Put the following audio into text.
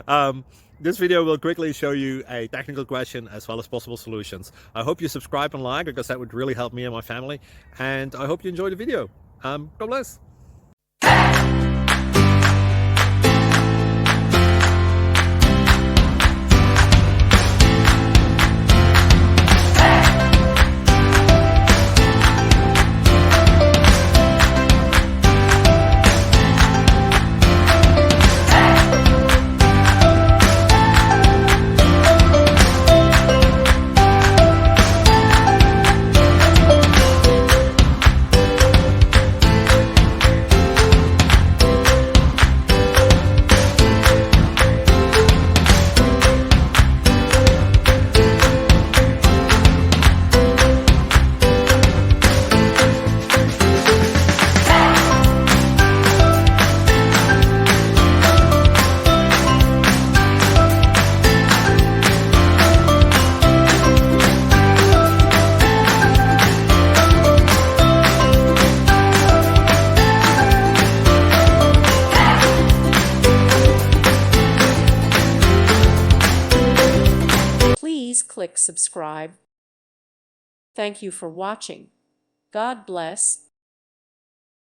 um, this video will quickly show you a technical question as well as possible solutions. I hope you subscribe and like, because that would really help me and my family. And I hope you enjoy the video. God bless. Please click subscribe. Thank you for watching. God bless.